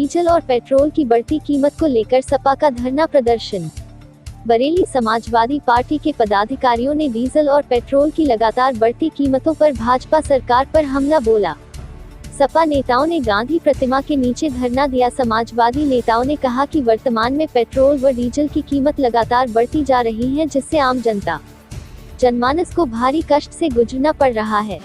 Diesel और petrol की बढ़ती कीमत को लेकर सपा का धरना प्रदर्शन। बरेली समाजवादी पार्टी के पदाधिकारियों ने डीजल और पेट्रोल की लगातार बढ़ती कीमतों पर भाजपा सरकार पर हमला बोला। सपा नेताओं ने गांधी प्रतिमा के नीचे धरना दिया। समाजवादी नेताओं ने कहा कि वर्तमान में पेट्रोल व डीजल की कीमत लगातार बढ़ती जा रही है, जिससे आम जनमानस को भारी कष्ट से गुजरना पड़ रहा है।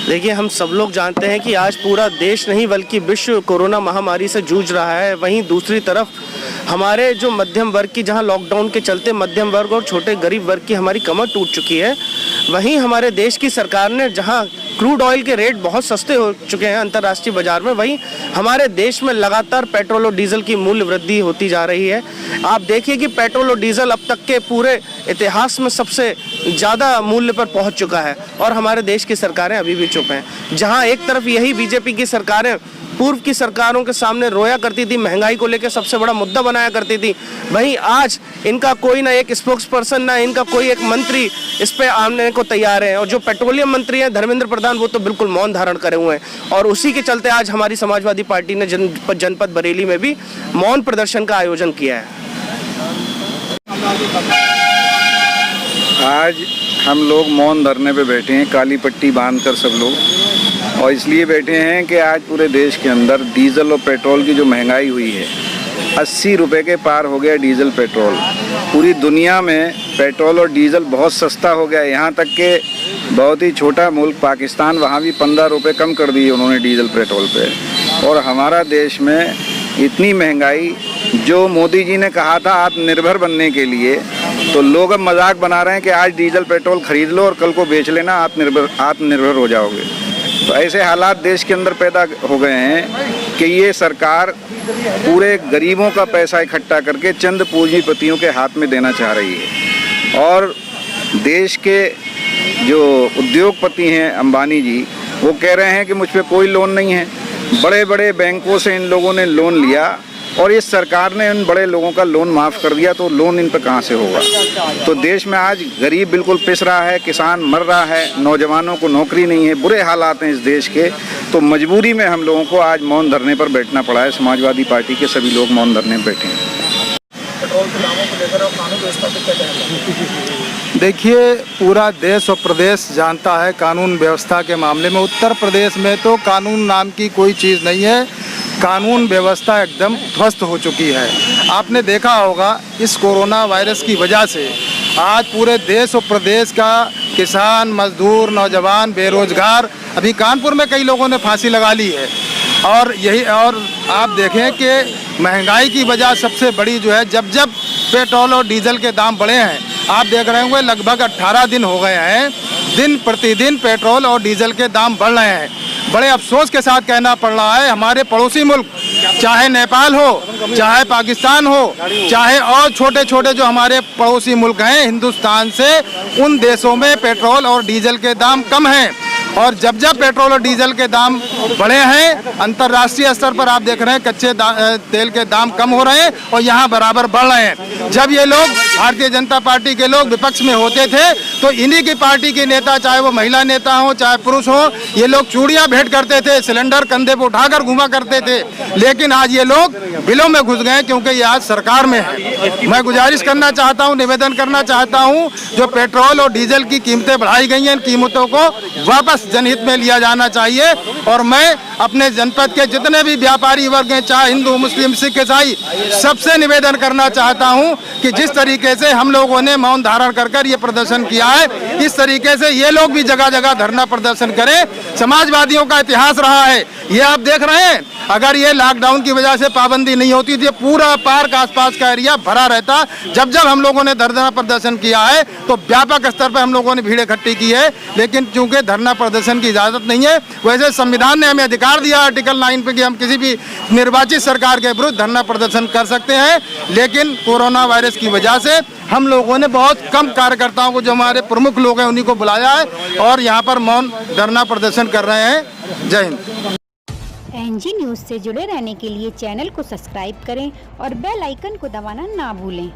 देखिए, हम सब लोग जानते हैं कि आज पूरा देश नहीं बल्कि विश्व कोरोना महामारी से जूझ रहा है। वहीं दूसरी तरफ हमारे जो मध्यम वर्ग की, जहां लॉकडाउन के चलते मध्यम वर्ग और छोटे गरीब वर्ग की हमारी कमर टूट चुकी है, वहीं हमारे देश की सरकार ने, जहां क्रूड ऑयल के रेट बहुत सस्ते हो चुके हैं अंतर्राष्ट्रीय बाजार में, वहीं हमारे देश में लगातार पेट्रोल और डीजल की मूल्य वृद्धि होती जा रही है। आप देखिए कि पेट्रोल और डीजल अब तक के पूरे इतिहास में सबसे ज़्यादा मूल्य पर पहुंच चुका है और हमारे देश की सरकारें अभी भी चुप हैं। जहां एक तरफ यही बीजेपी की सरकारें पूर्व की सरकारों के सामने रोया करती थी, महंगाई को लेकर सबसे बड़ा मुद्दा बनाया करती थी, वहीं आज इनका कोई ना एक स्पोक्स पर्सन, ना इनका कोई एक मंत्री इस पे आने को तैयार है। और जो पेट्रोलियम मंत्री हैं धर्मेंद्र प्रधान, वो तो बिल्कुल मौन धारण करे हुए हैं और उसी के चलते आज हमारी समाजवादी पार्टी ने जनपद बरेली में भी मौन प्रदर्शन का आयोजन किया है। आज हम लोग मौन धरने पे बैठे हैं, काली पट्टी बांधकर सब लोग, और इसलिए बैठे हैं कि आज पूरे देश के अंदर डीजल और पेट्रोल की जो महंगाई हुई है, 80 रुपए के पार हो गया डीजल पेट्रोल। पूरी दुनिया में पेट्रोल और डीजल बहुत सस्ता हो गया, यहाँ तक कि बहुत ही छोटा मुल्क पाकिस्तान, वहाँ भी 15 रुपये कम कर दिए उन्होंने डीजल पेट्रोल पे। और हमारा देश में इतनी महंगाई, जो मोदी जी ने कहा था आत्मनिर्भर बनने के लिए, तो लोग अब मजाक बना रहे हैं कि आज डीजल पेट्रोल खरीद लो और कल को बेच लेना, आत्मनिर्भर हो जाओगे। तो ऐसे हालात देश के अंदर पैदा हो गए हैं कि ये सरकार पूरे गरीबों का पैसा इकट्ठा करके चंद पूंजीपतियों के हाथ में देना चाह रही है। और देश के जो उद्योगपति हैं अंबानी जी, वो कह रहे हैं कि मुझ पे कोई लोन नहीं है। बड़े बड़े बैंकों से इन लोगों ने लोन लिया और इस सरकार ने उन बड़े लोगों का लोन माफ़ कर दिया, तो लोन इन पर कहाँ से होगा। तो देश में आज गरीब बिल्कुल पिस रहा है, किसान मर रहा है, नौजवानों को नौकरी नहीं है, बुरे हालात हैं इस देश के। तो मजबूरी में हम लोगों को आज मौन धरने पर बैठना पड़ा है। समाजवादी पार्टी के सभी लोग मौन धरने पर बैठे हैं। पेट्रोल के दामों को लेकर और कानून व्यवस्था को क्या कहेंगे? देखिए, पूरा देश और प्रदेश जानता है कानून व्यवस्था के मामले में। उत्तर प्रदेश में तो कानून नाम की कोई चीज़ नहीं है, कानून व्यवस्था एकदम ध्वस्त हो चुकी है। आपने देखा होगा इस कोरोना वायरस की वजह से आज पूरे देश और प्रदेश का किसान, मजदूर, नौजवान, बेरोजगार, अभी कानपुर में कई लोगों ने फांसी लगा ली है। और आप देखें कि महंगाई की वजह सबसे बड़ी जो है, जब पेट्रोल और डीजल के दाम बढ़े हैं, आप देख रहे होंगे लगभग 18 दिन हो गए हैं, दिन प्रतिदिन पेट्रोल और डीजल के दाम बढ़ रहे हैं। बड़े अफसोस के साथ कहना पड़ रहा है, हमारे पड़ोसी मुल्क, चाहे नेपाल हो, चाहे पाकिस्तान हो, चाहे और छोटे छोटे जो हमारे पड़ोसी मुल्क हैं हिंदुस्तान से, उन देशों में पेट्रोल और डीजल के दाम कम हैं। और जब पेट्रोल और डीजल के दाम बढ़े हैं, अंतर्राष्ट्रीय स्तर पर आप देख रहे हैं कच्चे तेल के दाम कम हो रहे हैं और यहाँ बराबर बढ़ रहे हैं। जब ये लोग, भारतीय जनता पार्टी के लोग विपक्ष में होते थे, तो इन्हीं की पार्टी के नेता, चाहे वो महिला नेता हो चाहे पुरुष हो, ये लोग चूड़ियाँ भेंट करते थे, सिलेंडर कंधे पर उठाकर घुमा करते थे। लेकिन आज ये लोग बिलों में घुस गए क्योंकि ये आज सरकार में है। मैं गुजारिश करना चाहता हूँ, निवेदन करना चाहता हूँ, जो पेट्रोल और डीजल की कीमतें बढ़ाई गई हैं, इन कीमतों को वापस जनहित में लिया जाना चाहिए। और मैं अपने जनपद के जितने भी व्यापारी वर्ग हैं, चाहे हिंदू, मुस्लिम, सिख, ईसाई, सबसे निवेदन करना चाहता हूं कि जिस तरीके से हम लोगों ने मौन धारण कर ये प्रदर्शन किया है, इस तरीके से ये लोग भी जगह जगह धरना प्रदर्शन करें। समाजवादियों का इतिहास रहा है, ये आप देख रहे हैं। अगर ये लॉकडाउन की वजह से पाबंदी नहीं होती तो पूरा पार्क आसपास का एरिया भरा रहता। जब हम लोगों ने धरना प्रदर्शन किया है तो व्यापक स्तर पर हम लोगों ने भीड़ इकट्ठी की है, लेकिन चूंकि धरना प्रदर्शन की इजाज़त नहीं है, वैसे संविधान ने हमें अधिकार दिया आर्टिकल 9 पे कि हम किसी भी निर्वाचित सरकार के विरुद्ध धरना प्रदर्शन कर सकते हैं। लेकिन कोरोना वायरस की वजह से हम लोगों ने बहुत कम कार्यकर्ताओं को, जो हमारे प्रमुख लोग हैं, उन्हीं को बुलाया है और यहाँ पर मौन धरना प्रदर्शन कर रहे हैं। जय हिंद। एनजी न्यूज़ से जुड़े रहने के लिए चैनल को सब्सक्राइब करें और बेल आइकन को दबाना ना भूलें।